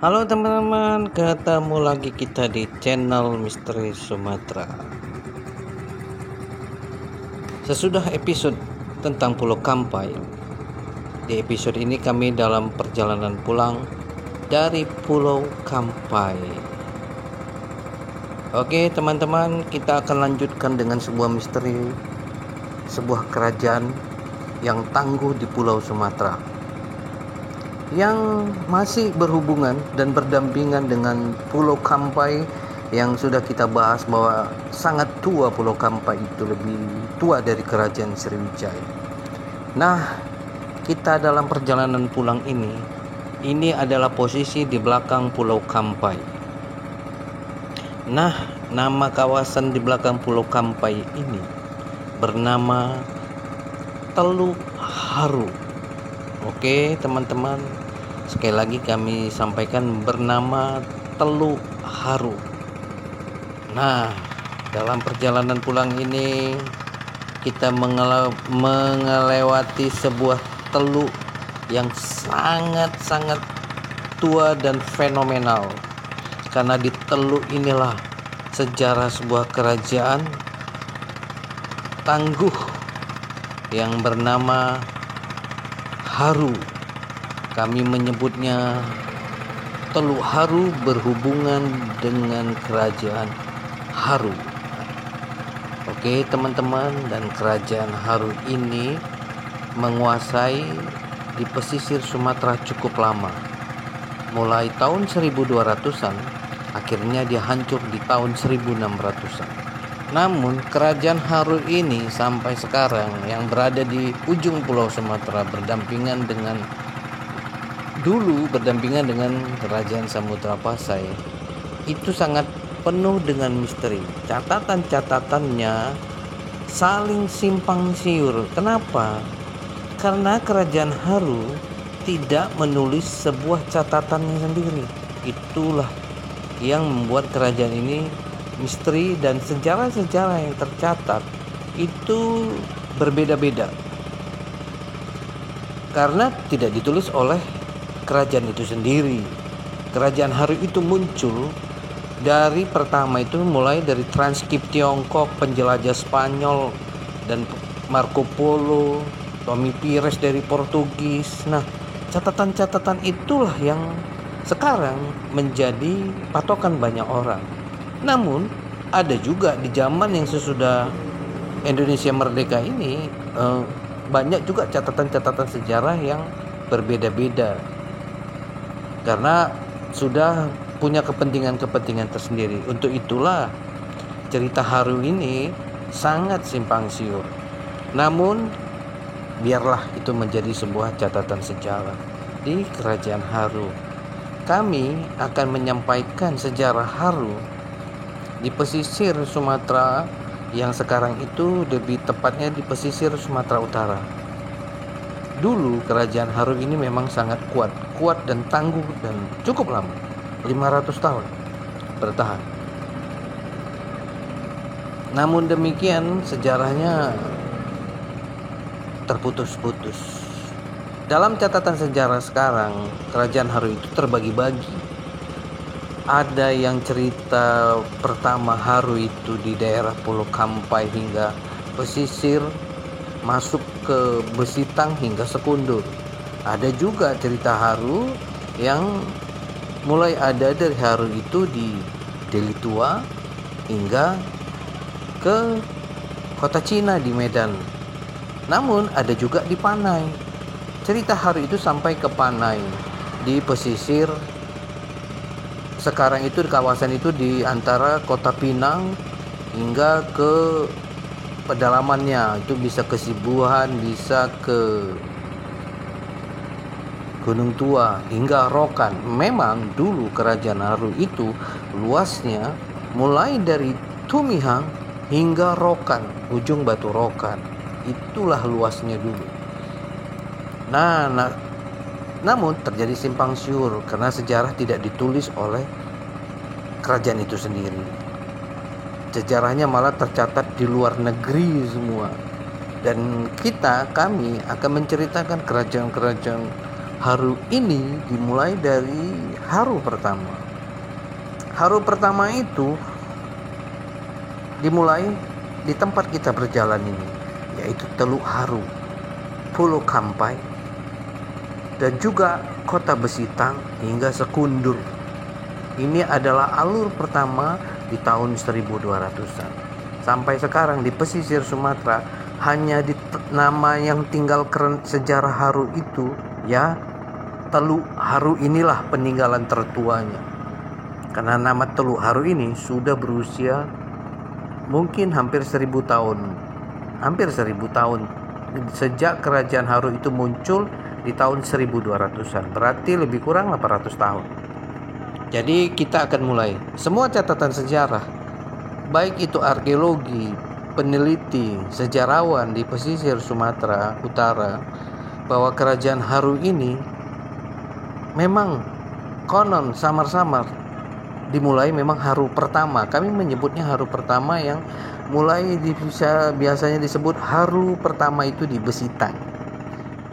Halo teman-teman, ketemu lagi kita di channel Misteri Sumatera. Sesudah episode tentang Pulau Kampai, di episode ini kami dalam perjalanan pulang dari Pulau Kampai. Oke teman-teman, kita akan lanjutkan dengan sebuah misteri, sebuah kerajaan yang tangguh di Pulau Sumatera, yang masih berhubungan dan berdampingan dengan Pulau Kampai yang sudah kita bahas bahwa sangat tua. Pulau Kampai itu lebih tua dari Kerajaan Sriwijaya. Nah, kita dalam perjalanan pulang ini adalah posisi di belakang Pulau Kampai. Nah, nama kawasan di belakang Pulau Kampai ini bernama Teluk Haru. Oke teman-teman, sekali lagi kami sampaikan bernama Teluk Haru. Nah, dalam perjalanan pulang ini kita melewati sebuah teluk yang sangat-sangat tua dan fenomenal. Karena di teluk inilah sejarah sebuah kerajaan tangguh yang bernama Haru. Kami menyebutnya Teluk Haru berhubungan dengan Kerajaan Haru. Oke teman-teman, dan Kerajaan Haru ini menguasai di pesisir Sumatera cukup lama. Mulai tahun 1200-an, akhirnya dia hancur di tahun 1600-an. Namun kerajaan Haru ini sampai sekarang yang berada di ujung Pulau Sumatera berdampingan dengan Kerajaan Samudra Pasai, itu sangat penuh dengan misteri. Catatan-catatannya saling simpang siur. Kenapa? Karena kerajaan Haru tidak menulis sebuah catatannya sendiri. Itulah yang membuat kerajaan ini misteri, dan sejarah-sejarah yang tercatat itu berbeda-beda karena tidak ditulis oleh kerajaan itu sendiri. Kerajaan Haru itu muncul dari pertama itu mulai dari transkrip Tiongkok, penjelajah Spanyol dan Marco Polo, Tommy Pires dari Portugis. Nah, catatan-catatan itulah yang sekarang menjadi patokan banyak orang. Namun ada juga di zaman yang sesudah Indonesia merdeka ini banyak juga catatan-catatan sejarah yang berbeda-beda karena sudah punya kepentingan-kepentingan tersendiri. Untuk itulah cerita Haru ini sangat simpang siur. Namun biarlah itu menjadi sebuah catatan sejarah di Kerajaan Haru. Kami akan menyampaikan sejarah Haru di pesisir Sumatera yang sekarang itu lebih tepatnya di pesisir Sumatera Utara. Dulu kerajaan Haru ini memang sangat kuat dan tangguh dan cukup lama, 500 tahun bertahan. Namun demikian sejarahnya terputus-putus. Dalam catatan sejarah sekarang, kerajaan Haru itu terbagi-bagi. Ada yang cerita pertama Haru itu di daerah Pulau Kampai hingga pesisir, masuk ke Besitang hingga Sekundur. Ada juga cerita Haru yang mulai ada dari Haru itu di Deli Tua hingga ke kota Cina di Medan. Namun ada juga di Panai. Cerita Haru itu sampai ke Panai di pesisir. Sekarang itu di kawasan itu di antara kota Pinang hingga ke pedalamannya, itu bisa ke Sibuan, bisa ke Gunung Tua hingga Rokan. Memang dulu kerajaan Haru itu luasnya mulai dari Tumihang hingga Rokan, ujung Batu Rokan. Itulah luasnya dulu. Namun terjadi simpang siur karena sejarah tidak ditulis oleh kerajaan itu sendiri. Sejarahnya malah tercatat di luar negeri semua. Dan kami akan menceritakan kerajaan-kerajaan Haru ini dimulai dari Haru pertama. Haru pertama itu dimulai di tempat kita berjalan ini, yaitu Teluk Haru, Pulau Kampai, dan juga Kota Besitang hingga Sekundur. Ini adalah alur pertama di tahun 1200-an. Sampai sekarang di pesisir Sumatera hanya di nama yang tinggal keren sejarah Haru itu, ya Teluk Haru inilah peninggalan tertuanya. Karena nama Teluk Haru ini sudah berusia mungkin hampir 1000 tahun. Hampir 1000 tahun. Sejak kerajaan Haru itu muncul di tahun 1200-an. Berarti lebih kurang 800 tahun. Jadi kita akan mulai. Semua catatan sejarah, baik itu arkeologi, peneliti, sejarawan di pesisir Sumatera Utara, bahwa kerajaan Haru ini memang konon samar-samar dimulai memang Haru pertama. Kami menyebutnya Haru pertama yang mulai biasanya disebut Haru pertama itu di Besitang.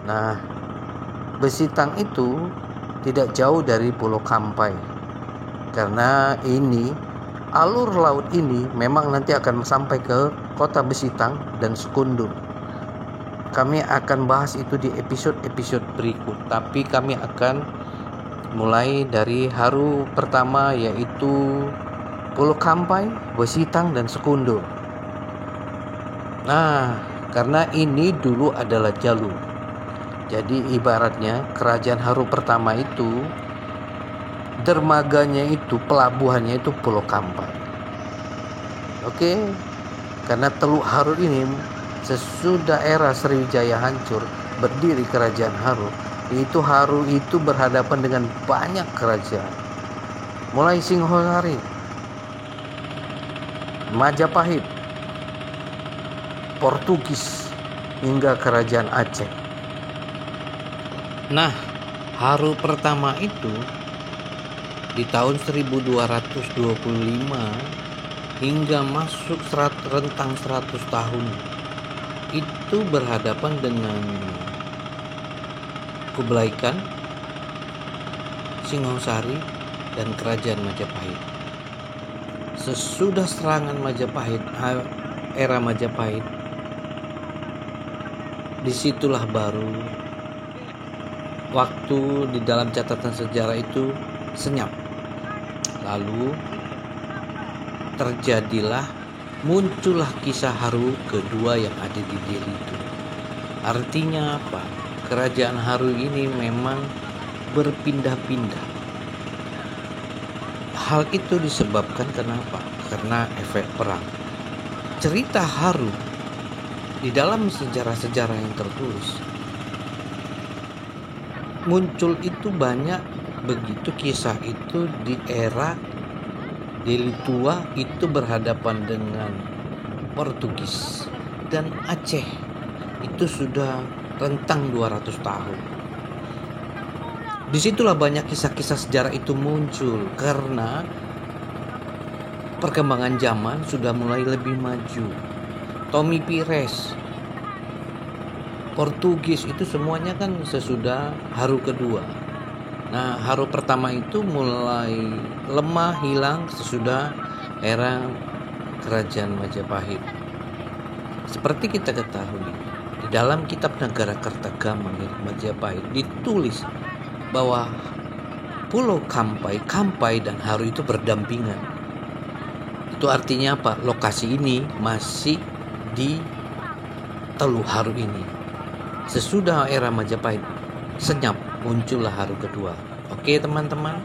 Nah, Besitang itu tidak jauh dari Pulau Kampai. Karena ini alur laut ini memang nanti akan sampai ke Kota Besitang dan Sekundur. Kami akan bahas itu di episode-episode berikut, tapi kami akan mulai dari Haru pertama, yaitu Pulau Kampai, Besitang, dan Sekundur. Nah, karena ini dulu adalah jalur. Jadi ibaratnya kerajaan Haru pertama itu dermaganya itu, pelabuhannya itu Pulau Kampai. Oke, karena Teluk Haru ini sesudah era Sriwijaya hancur, berdiri kerajaan Haru. Itu Haru itu berhadapan dengan banyak kerajaan, mulai Singhosari, Majapahit, Portugis, hingga kerajaan Aceh. Nah, Haru pertama itu di tahun 1225 hingga masuk rentang 100 tahun itu berhadapan dengan Kublai Khan, Singhosari, dan kerajaan Majapahit. Sesudah serangan Majapahit, era Majapahit, disitulah baru waktu di dalam catatan sejarah itu senyap. Lalu muncullah kisah Haru kedua yang ada di Delhi itu. Artinya apa? Kerajaan Haru ini memang berpindah-pindah. Hal itu disebabkan kenapa? Karena efek perang. Cerita Haru di dalam sejarah-sejarah yang tertulis muncul itu banyak begitu kisah itu di era Delhi tua itu berhadapan dengan Portugis, dan Aceh itu sudah rentang 200 tahun. Disitulah banyak kisah-kisah sejarah itu muncul karena perkembangan zaman sudah mulai lebih maju. Tommy Pires, Portugis itu semuanya kan sesudah Haru kedua. Nah, Haru pertama itu mulai lemah, hilang sesudah era kerajaan Majapahit. Seperti kita ketahui, di dalam kitab Negara Kertagama milik Majapahit ditulis bahwa Pulau Kampai dan Haru itu berdampingan. Itu artinya apa? Lokasi ini masih di Teluk Haru ini. Sesudah era Majapahit senyap, muncullah Haru kedua. Oke teman-teman.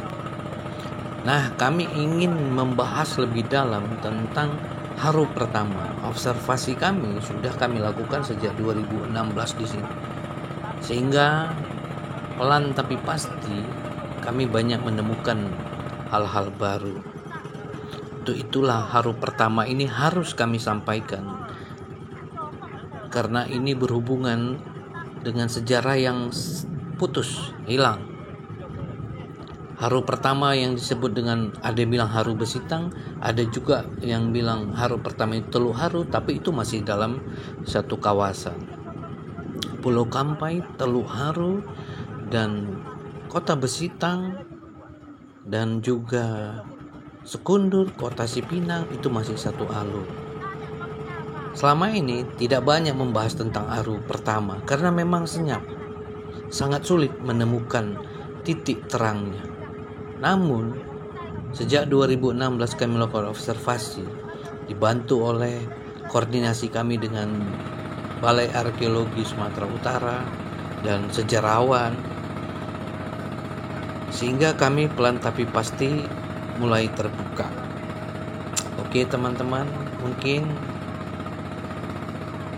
Nah, kami ingin membahas lebih dalam tentang Haru pertama. Observasi kami sudah kami lakukan sejak 2016 di sini. Sehingga pelan tapi pasti kami banyak menemukan hal-hal baru. Itulah Haru pertama ini harus kami sampaikan. Karena ini berhubungan dengan sejarah yang putus, hilang. Haru pertama yang disebut dengan, ada yang bilang Haru Besitang, ada juga yang bilang Haru pertama itu Teluk Haru, tapi itu masih dalam satu kawasan. Pulau Kampai, Teluk Haru, dan Kota Besitang dan juga Sekundur, Kota Sipinang itu masih satu alur. Selama ini tidak banyak membahas tentang Aru pertama karena memang senyap. Sangat sulit menemukan titik terangnya. Namun, sejak 2016 kami melakukan observasi, dibantu oleh koordinasi kami dengan Balai Arkeologi Sumatera Utara dan sejarawan, sehingga kami pelan tapi pasti mulai terbuka. Oke teman-teman, mungkin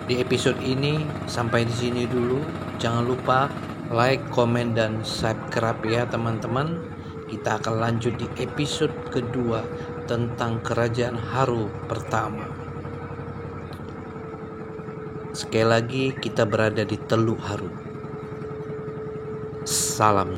di episode ini sampai di sini dulu. Jangan lupa like, komen, dan subscribe ya teman-teman. Kita akan lanjut di episode kedua tentang Kerajaan Haru pertama. Sekali lagi kita berada di Teluk Haru. Salam.